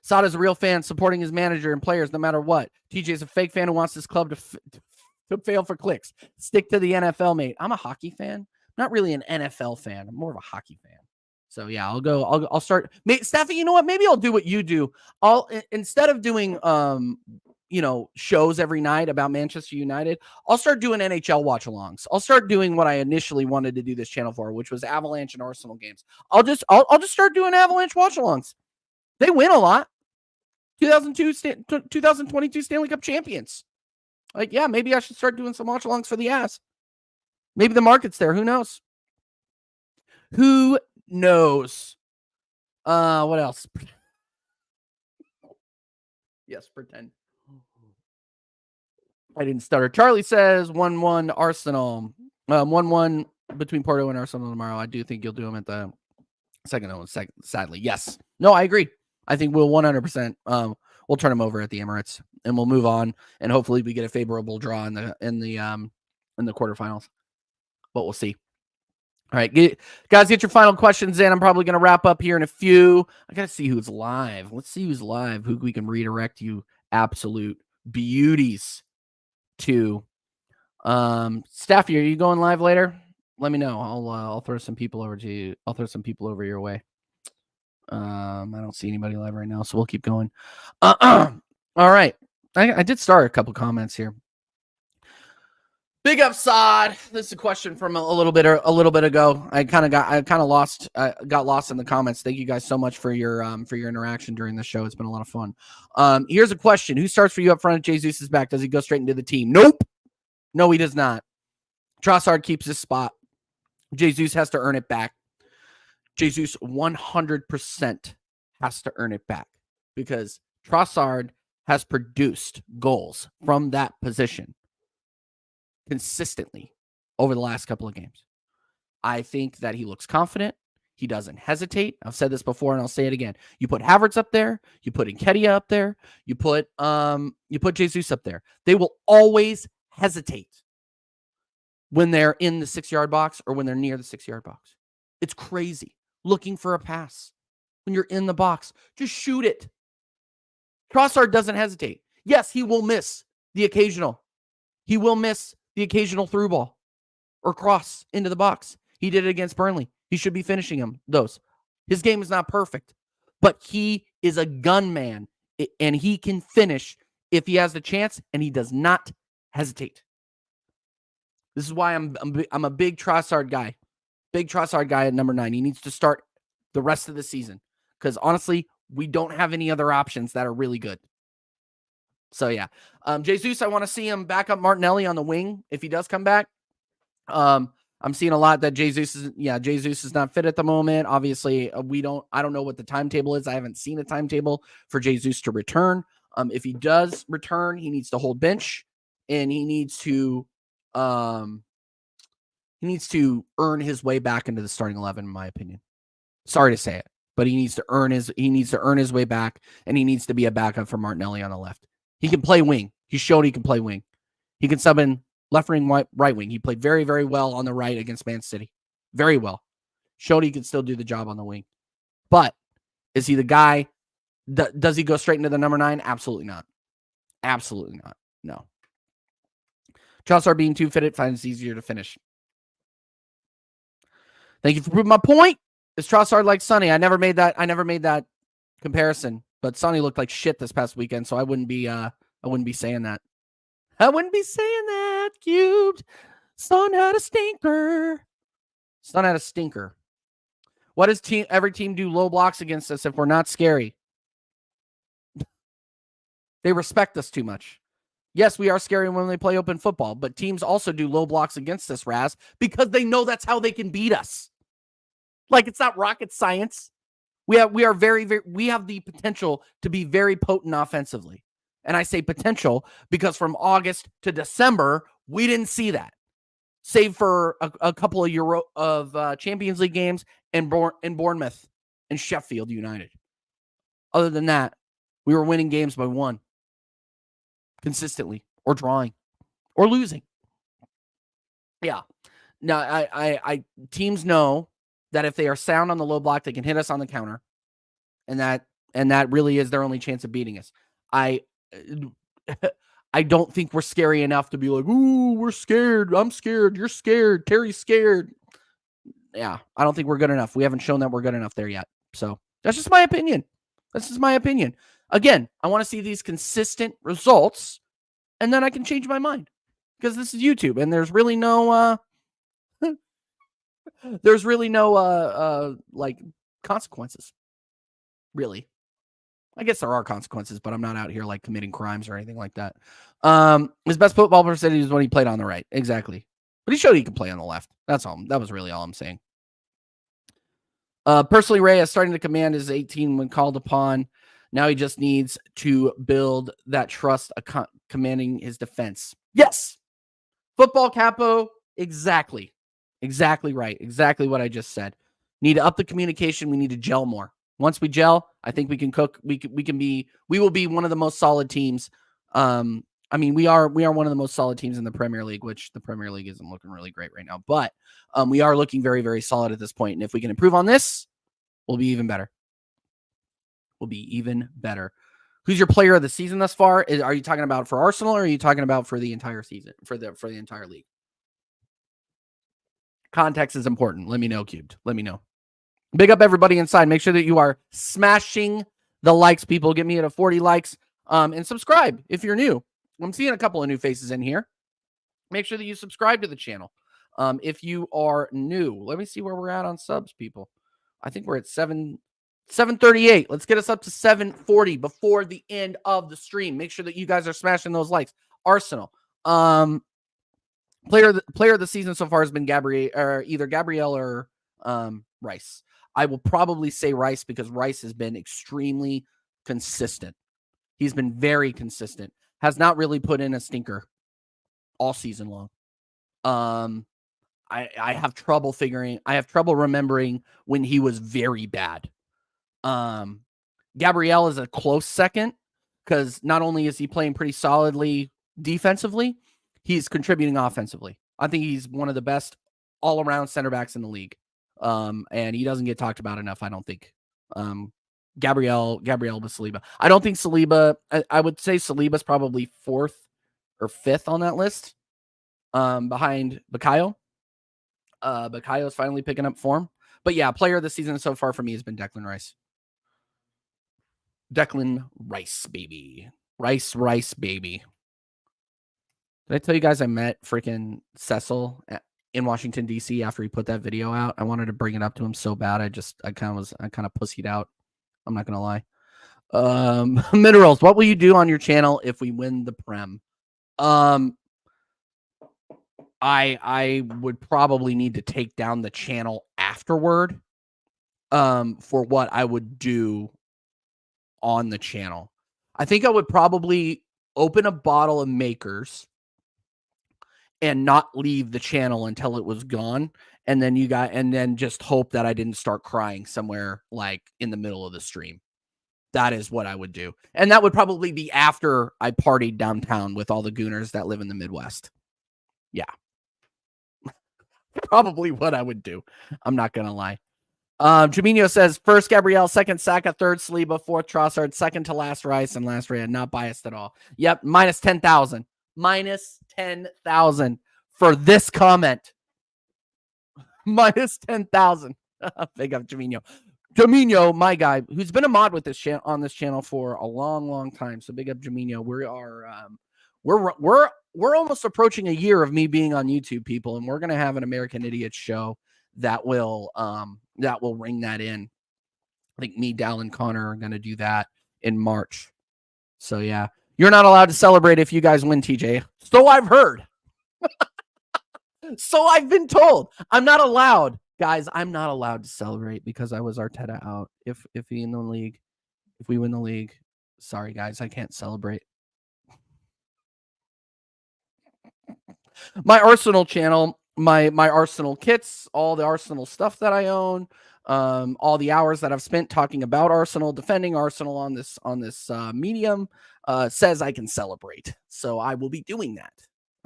Sada's a real fan, supporting his manager and players no matter what. TJ's a fake fan who wants this club to fail for clicks. Stick to the NFL, mate. I'm a hockey fan. I'm not really an NFL fan. I'm more of a hockey fan. So yeah, I'll start. Staffy, you know what? Maybe I'll do what you do. Instead of doing shows every night about Manchester United, I'll start doing NHL watch-alongs. I'll start doing what I initially wanted to do this channel for, which was Avalanche and Arsenal games. I'll just start doing Avalanche watch-alongs. They win a lot. 2022 Stanley Cup champions. Like, yeah, maybe I should start doing some watch-alongs for the Avs. Maybe the market's there. Who knows? Who knows? What else? Yes, pretend. I didn't stutter. Charlie says 1-1 Arsenal. 1-1 between Porto and Arsenal tomorrow. I do think you'll do them at the second home. Sadly, yes. No, I agree. I think we'll 100%. We'll turn them over at the Emirates, and we'll move on. And hopefully, we get a favorable draw in the quarterfinals. But we'll see. All right, guys, get your final questions in. I'm probably going to wrap up here in a few. I got to see who's live. Let's see who's live, who we can redirect you absolute beauties to. Staffy, are you going live later? Let me know. I'll throw some people over to you. I'll throw some people over your way. I don't see anybody live right now, so we'll keep going. All right. I did start a couple comments here. Big up, Sod. This is a question from a little bit ago. I got lost in the comments. Thank you guys so much for your interaction during the show. It's been a lot of fun. Here's a question: who starts for you up front if Jesus is back? Does he go straight into the team? Nope. No, he does not. Trossard keeps his spot. Jesus has to earn it back. Jesus 100% has to earn it back because Trossard has produced goals from that position consistently over the last couple of games. I think that he looks confident. He doesn't hesitate. I've said this before and I'll say it again. You put Havertz up there, you put Nketiah up there, you put Jesus up there. They will always hesitate when they're in the 6-yard box or when they're near the 6-yard box. It's crazy. Looking for a pass. When you're in the box, just shoot it. Trossard doesn't hesitate. Yes, he will miss the occasional. He will miss the occasional through ball or cross into the box. He did it against Burnley. He should be finishing those. His game is not perfect, but he is a gunman and he can finish if he has the chance, and he does not hesitate. This is why I'm a big Trossard guy. Big Trossard guy at number 9. He needs to start the rest of the season because honestly, we don't have any other options that are really good. So yeah, Jesus, I want to see him back up Martinelli on the wing if he does come back. I'm seeing a lot that Jesus is not fit at the moment. Obviously, I don't know what the timetable is. I haven't seen a timetable for Jesus to return. If he does return, he needs to hold bench and he needs to earn his way back into the starting 11, in my opinion. Sorry to say it, but he needs to earn his way back, and he needs to be a backup for Martinelli on the left. He can play wing. He showed he can play wing. He can sub in left wing, right wing. He played very, very well on the right against Man City. Very well. Showed he can still do the job on the wing. But is he the guy? Does he go straight into the number 9? Absolutely not. Absolutely not. No. Trossard being too fitted finds it easier to finish. Thank you for proving my point. Is Trossard like Sonny? I never made that comparison, but Sonny looked like shit this past weekend, so I wouldn't be saying that. I wouldn't be saying that. Cubed. Son had a stinker. What does every team do low blocks against us if we're not scary? They respect us too much. Yes, we are scary when they play open football, but teams also do low blocks against us, Raz, because they know that's how they can beat us. Like, it's not rocket science. We have the potential to be very potent offensively. And I say potential because from August to December, we didn't see that. Save for a couple of Champions League games and Bournemouth and Sheffield United. Other than that, we were winning games by 1 consistently, or drawing, or losing. Yeah. Now, I teams know that if they are sound on the low block, they can hit us on the counter, and that really is their only chance of beating us. I don't think we're scary enough to be like, ooh, we're scared. I'm scared. You're scared. Terry's scared. Yeah, I don't think we're good enough. We haven't shown that we're good enough there yet. So that's just my opinion. Again, I want to see these consistent results, and then I can change my mind because this is YouTube, and there's really no like consequences. Really, I guess there are consequences, but I'm not out here like committing crimes or anything like that. His best football percentage is when he played on the right, exactly. But he showed he could play on the left. That's all. That was really all I'm saying. Personally, Ray is starting to command his 18 when called upon. Now he just needs to build that trust, commanding his defense. Yes, football capo, exactly right, exactly what I just said. Need to up the communication. We need to gel more. Once we gel, I think we can cook. We will be one of the most solid teams. We are one of the most solid teams in the Premier League, which the Premier League isn't looking really great right now. But we are looking very, very solid at this point. And if we can improve on this, we'll be even better. Who's your player of the season thus far? Are you talking about for Arsenal, or are you talking about for the entire season, for the entire league? Context is important. Let me know, Cubed. Let me know. Big up everybody inside. Make sure that you are smashing the likes, people. Get me at 40 likes. And subscribe if you're new. I'm seeing a couple of new faces in here. Make sure that you subscribe to the channel. If you are new, let me see where we're at on subs, people. I think we're at 738. Let's get us up to 740 before the end of the stream. Make sure that you guys are smashing those likes. Arsenal. Player of the season so far has been either Gabriel or Rice. I will probably say Rice because Rice has been extremely consistent. He's been very consistent. Has not really put in a stinker all season long. I have trouble remembering when he was very bad. Gabriel is a close second because not only is he playing pretty solidly defensively, he's contributing offensively. I think he's one of the best all-around center backs in the league. And he doesn't get talked about enough, I don't think. Gabriel with Saliba. I don't think Saliba, I would say Saliba's probably 4th or 5th on that list. Behind Bukayo. Bukayo is finally picking up form. But yeah, player of the season so far for me has been Declan Rice. Declan Rice, baby. Rice, baby. Did I tell you guys I met freaking Cecil in Washington, D.C. after he put that video out? I wanted to bring it up to him so bad. I kind of pussied out. I'm not going to lie. Minerals, what will you do on your channel if we win the Prem? I would probably need to take down the channel afterward for what I would do on the channel. I think I would probably open a bottle of Makers and not leave the channel until it was gone. And then just hope that I didn't start crying somewhere like in the middle of the stream. That is what I would do. And that would probably be after I partied downtown with all the gooners that live in the Midwest. Yeah. Probably what I would do. I'm not going to lie. Jaminho says, first Gabriel, second Saka, third Saliba, fourth Trossard, second to last Rice, and last Raya. Not biased at all. Yep, minus 10,000. Minus 10,000 for this comment. Minus 10,000. Big up Jaminho. Jaminho, my guy, who's been a mod with this on this channel for a long, long time. So big up Jaminho. We're almost approaching a year of me being on YouTube, people, and we're gonna have an American Idiot show that will ring that in. I think me, Dal, and Connor are gonna do that in March. So yeah, you're not allowed to celebrate if you guys win, TJ. So I've heard. So I've been told. I'm not allowed. Guys, I'm not allowed to celebrate because I was Arteta out. If we win the league, sorry guys, I can't celebrate. My Arsenal channel, my Arsenal kits, all the Arsenal stuff that I own, all the hours that I've spent talking about Arsenal, defending Arsenal on this medium, says I can celebrate. So I will be doing that.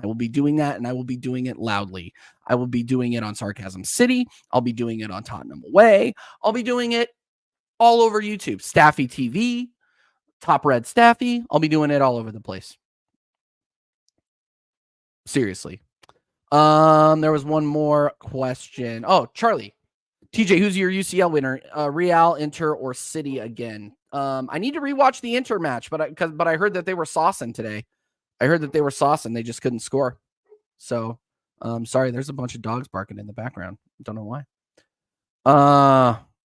I will be doing that, and I will be doing it loudly. I will be doing it on Sarcasm City. I'll be doing it on Tottenham Away. I'll be doing it all over YouTube. Staffy TV, Top Red Staffy. I'll be doing it all over the place. Seriously. There was one more question. Oh, Charlie. TJ, who's your UCL winner? Real, Inter, or City again? I need to rewatch the Inter match, but I heard that they were saucing today. I heard that they were saucing. They just couldn't score. So, sorry, there's a bunch of dogs barking in the background. Don't know why.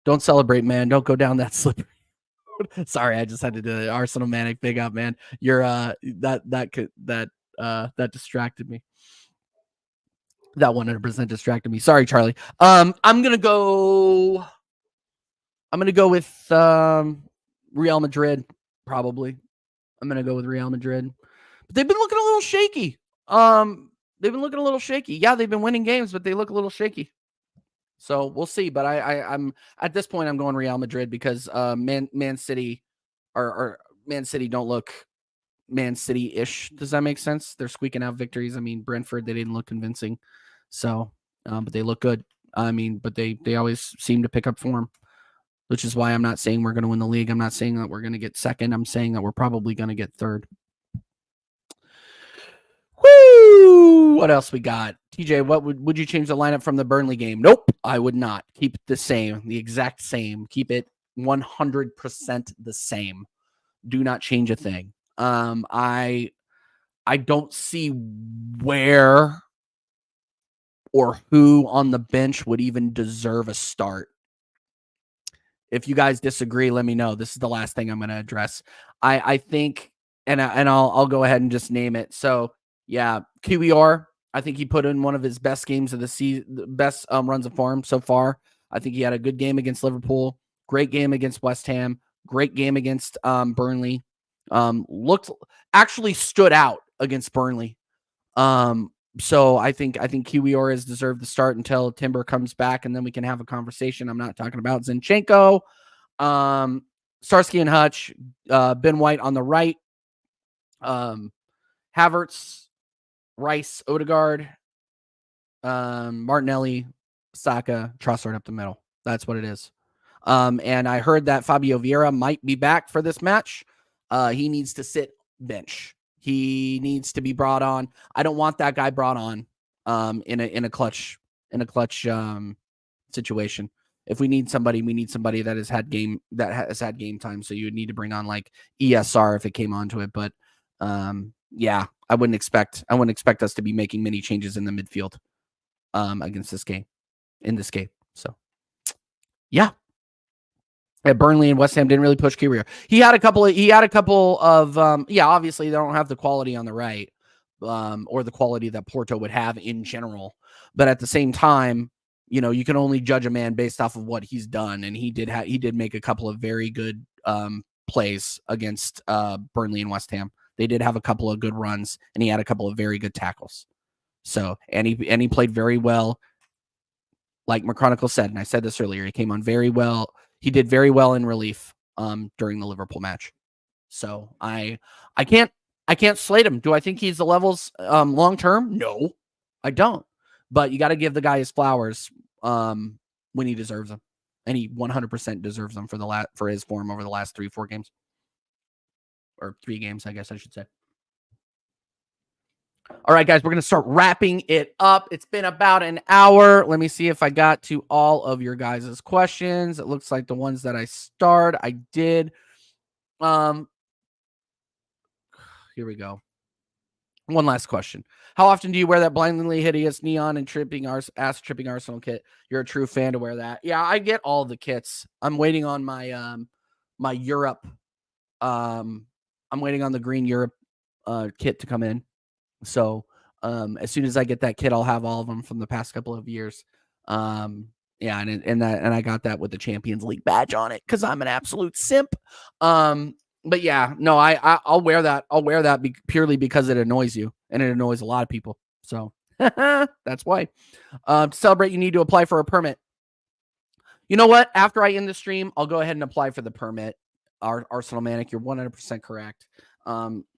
Don't celebrate, man. Don't go down that slippery road. Sorry, I just had to do the Arsenal Manic. Big up, man. You're that distracted me. That 100% distracted me. Sorry, Charlie. I'm gonna go with Real Madrid. Probably. I'm gonna go with Real Madrid. But they've been looking a little shaky. Yeah, they've been winning games, but they look a little shaky. So we'll see. But I'm at this point, I'm going Real Madrid because Man City or Man City don't look Man City-ish. Does that make sense? They're squeaking out victories. I mean, Brentford, they didn't look convincing. So, but they look good. I mean, but they always seem to pick up form, which is why I'm not saying we're going to win the league. I'm not saying that we're going to get second. I'm saying that we're probably going to get third. Woo! What else we got? TJ, what would you change the lineup from the Burnley game? Nope, I would not. Keep it the same, the exact same. Keep it 100% the same. Do not change a thing. I I don't see where or who on the bench would even deserve a start. If you guys disagree, let me know. This is the last thing I'm going to address. I think, and I'll go ahead and just name it. So yeah, QER. I think he put in one of his best games of the season, best runs of form so far. I think he had a good game against Liverpool, great game against West Ham, great game against Burnley. Actually stood out against Burnley. So I think QER has deserved the start until Timber comes back, and then we can have a conversation. I'm not talking about Zinchenko, Starsky and Hutch, Ben White on the right, Havertz, Rice, Odegaard, Martinelli, Saka, Trossard up the middle. That's what it is. And I heard that Fabio Vieira might be back for this match. He needs to sit bench. He needs to be brought on. I don't want that guy brought on in a clutch situation. If we need somebody, that has had game time. So you would need to bring on like ESR if it came onto it. But yeah, I wouldn't expect us to be making many changes in the midfield against this game. So yeah. Burnley and West Ham didn't really push Kyria. He had a couple of obviously they don't have the quality on the right, or the quality that Porto would have in general. But at the same time, you can only judge a man based off of what he's done, and he did make a couple of very good plays against Burnley and West Ham. They did have a couple of good runs, and he had a couple of very good tackles. So and he played very well. Like McChronicle said, and I said this earlier, he came on very well. He did very well in relief during the Liverpool match. So I can't slate him. Do I think he's the levels long term? No, I don't. But you got to give the guy his flowers when he deserves them, and he 100% deserves them for his form over the last 3-4 games, or 3 games, I guess I should say. All right, guys, we're going to start wrapping it up. It's been about an hour. Let me see if I got to all of your guys' questions. It looks like the ones that I starred, I did. Here we go. One last question. How often do you wear that blindingly hideous neon and ass tripping Arsenal kit? You're a true fan to wear that. Yeah, I get all the kits. I'm waiting on my my Europe. I'm waiting on the green Europe kit to come in. So as soon as I get that kit, I'll have all of them from the past couple of years. Yeah, and I got that with the Champions League badge on it because I'm an absolute simp. But yeah, no, I'll wear that. I'll wear that purely because it annoys you, and it annoys a lot of people. So that's why. To celebrate, you need to apply for a permit. You know what? After I end the stream, I'll go ahead and apply for the permit. Arsenal Manic, you're 100% correct.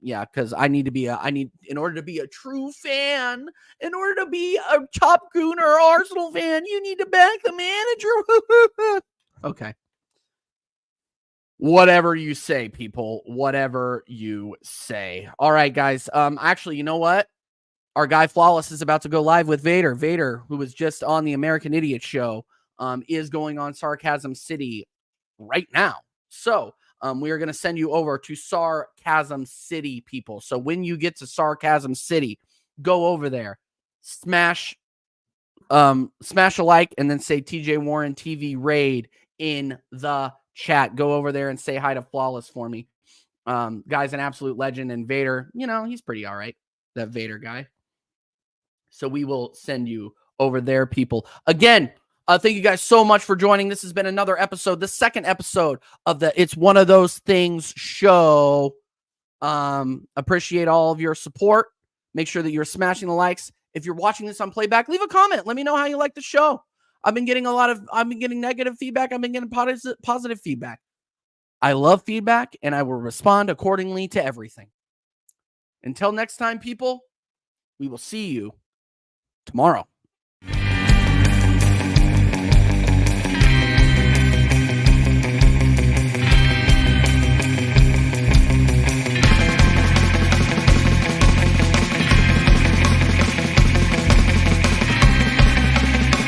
Yeah, because in order to be a true fan, in order to be a top gooner Arsenal fan, you need to back the manager. Okay. Whatever you say, people. Whatever you say. All right, guys. Actually, you know what? Our guy Flawless is about to go live with Vader. Vader, who was just on the American Idiot show, is going on Sarcasm City right now. So we are going to send you over to Sarcasm City, people. So when you get to Sarcasm City, go over there, smash a like, and then say TJ Warren TV Raid in the chat. Go over there and say hi to Flawless for me. Guy's an absolute legend, and Vader, he's pretty all right, that Vader guy. So we will send you over there, people. Again, thank you guys so much for joining. This has been another episode, the second episode of the It's One of Those Things show. Appreciate all of your support. Make sure that you're smashing the likes. If you're watching this on playback, leave a comment. Let me know how you like the show. I've been getting negative feedback. I've been getting positive feedback. I love feedback, and I will respond accordingly to everything. Until next time, people, we will see you tomorrow.